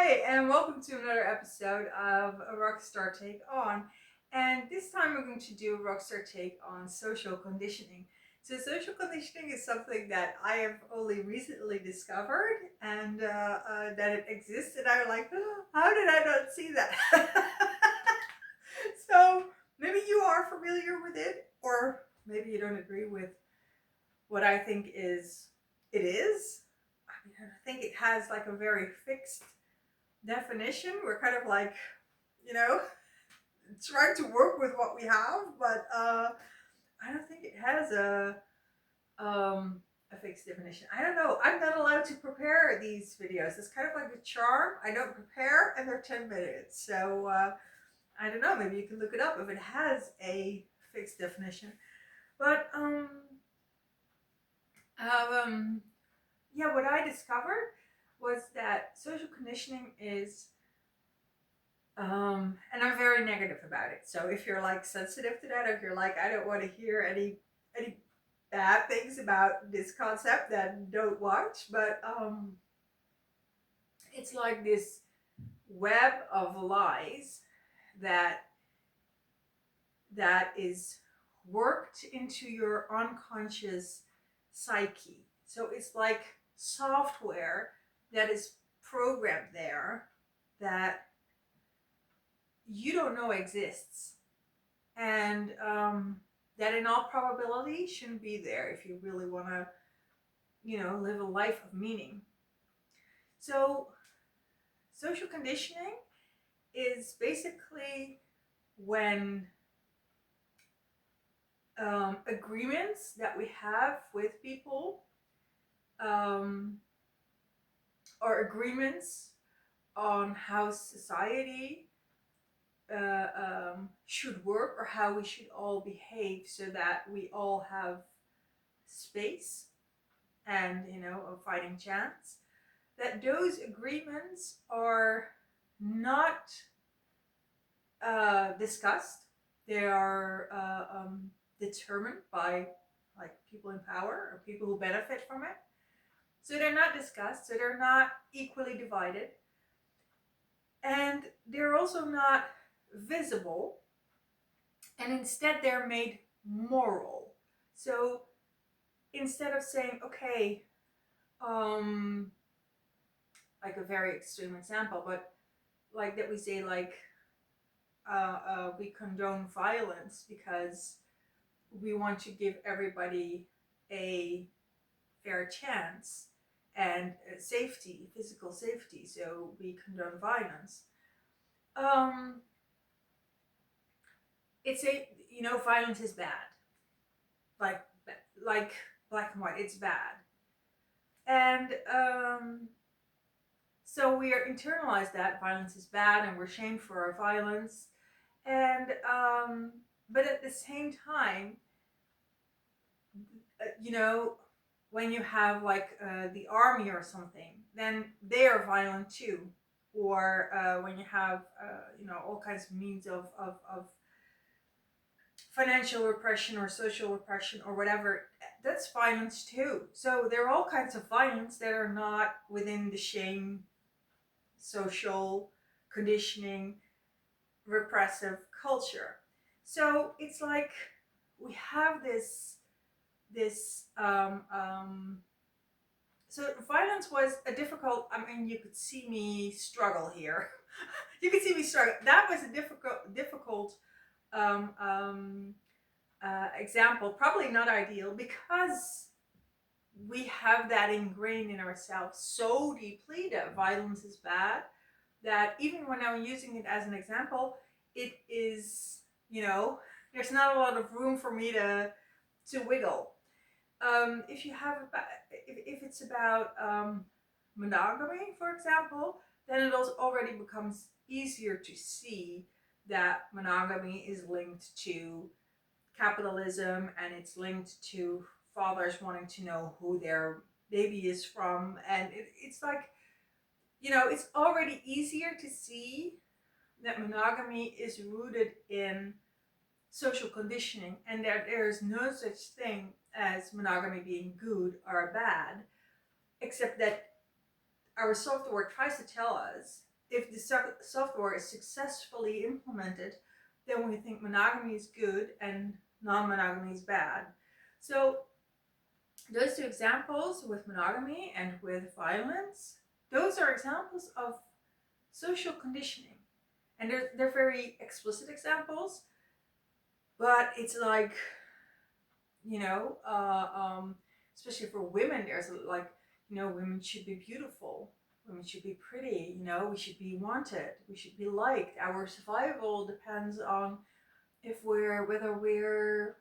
Hi, and welcome to another episode of a Rockstar Take On. And this time we're going to do a Rockstar Take on social conditioning. So, social conditioning is something that I have only recently discovered and that it exists. And I'm like, "Oh, how did I not see that?" So, maybe you are familiar with it, or maybe you don't agree with what I think it is. I mean, I think it has like a very fixed definition. We're kind of like, you know, trying to work with what we have, but I don't think it has a fixed definition. I don't know. I'm not allowed to prepare these videos. It's kind of like a charm. I don't prepare, and they're 10 minutes. So I don't know. Maybe you can look it up if it has a fixed definition. But um, yeah, what I discovered was that social conditioning is and I'm very negative about it. So if you're like sensitive to that, if you're like, I don't want to hear any bad things about this concept, then don't watch. But it's like this web of lies that that is worked into your unconscious psyche. So it's like software that is programmed there that you don't know exists, and that in all probability shouldn't be there if you really want to, live a life of meaning. So, social conditioning is basically when agreements that we have with people um, are agreements on how society should work or how we should all behave so that we all have space and a fighting chance, that those agreements are not discussed. They are determined by like people in power or people who benefit from it. So they're not discussed, so they're not equally divided, and they're also not visible, and instead they're made moral. So instead of saying, okay, um, like a very extreme example, but like that we say like we condone violence because we want to give everybody a fair chance and safety, physical safety. So we condone violence. Um, it's a violence is bad, like like black and white. It's bad, and so we are internalized that violence is bad, and we're shamed for our violence, and but at the same time, when you have like the army or something, then they are violent too. Or when you have all kinds of means of financial repression or social repression or whatever, that's violence too. So there are all kinds of violence that are not within the shame, social conditioning, repressive culture. So it's like we have this so violence was a difficult, I mean, you could see me struggle here. You could see me struggle. That was a difficult um, um, example, probably not ideal, because we have that ingrained in ourselves so deeply that violence is bad, that even when I'm using it as an example, it is, there's not a lot of room for me to wiggle. If you have if it's about monogamy, for example, then it also already becomes easier to see that monogamy is linked to capitalism, and it's linked to fathers wanting to know who their baby is from, and it's like, it's already easier to see that monogamy is rooted in social conditioning, and that there is no such thing as monogamy being good or bad, except that our software tries to tell us if the software is successfully implemented, then we think monogamy is good and non-monogamy is bad. So those two examples with monogamy and with violence, those are examples of social conditioning. And they're very explicit examples, but it's like, you know, especially for women, there's like, you know, women should be beautiful, women should be pretty, you know, we should be wanted, we should be liked. Our survival depends on whether we're,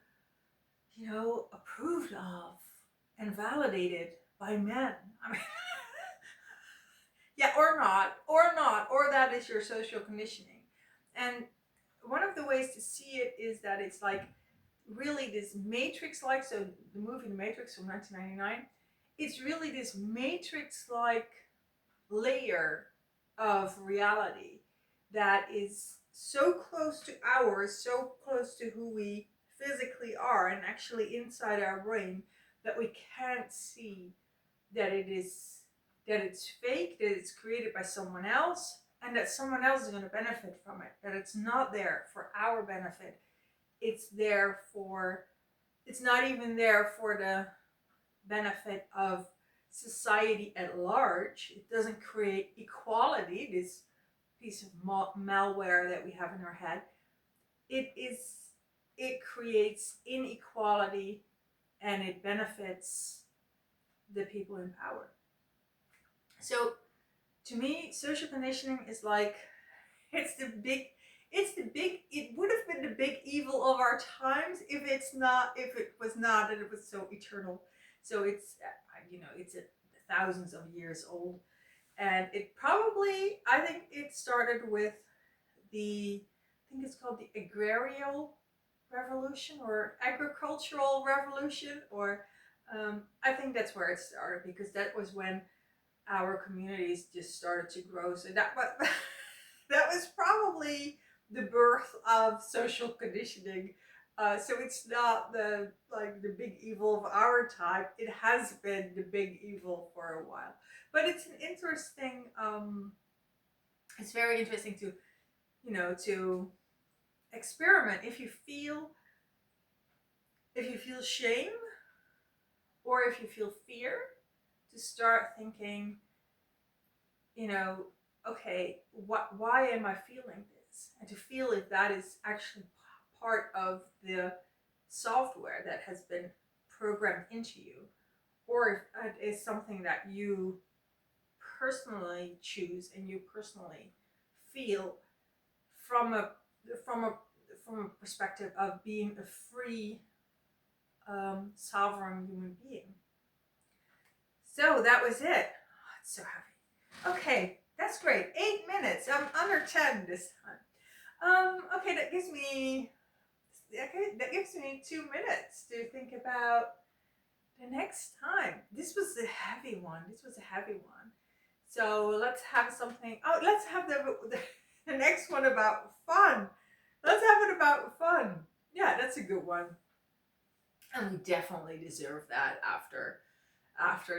you know, approved of and validated by men. I mean, yeah, or that is your social conditioning. And one of the ways to see it is that it's like really this matrix-like, so the movie The Matrix from 1999, it's really this matrix-like layer of reality that is so close to ours, so close to who we physically are and actually inside our brain, that we can't see that it's fake, that it's created by someone else, and that someone else is going to benefit from it, that it's not there for our benefit. It's not even there for the benefit of society at large. It doesn't create equality, this piece of malware that we have in our head. It creates inequality, and it benefits the people in power. So to me, social conditioning is like, it would have been the big evil of our times if it was not, and it was so eternal. So it's, it's thousands of years old. And it probably, I think it started with I think it's called the agrarian revolution or agricultural revolution, or I think that's where it started, because that was when our communities just started to grow. So that was probably the birth of social conditioning. So it's not the big evil of our time. It has been the big evil for a while. But it's an interesting. It's very interesting to, to experiment. If you feel shame, or if you feel fear, to start thinking, okay, why am I feeling this? And to feel if that is actually part of the software that has been programmed into you, or if it is something that you personally choose and you personally feel from a perspective of being a free, sovereign human being. So that was it. Oh, it's so heavy. Okay, that's great. 8 minutes. I'm under 10 this time. Okay, that gives me 2 minutes to think about the next time. This was a heavy one. So let's have something. Oh, let's have the next one about fun. Let's have it about fun. Yeah, that's a good one. And we definitely deserve that after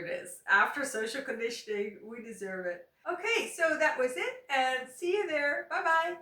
this. After social conditioning, we deserve it. Okay, so that was it, and see you there. Bye-bye.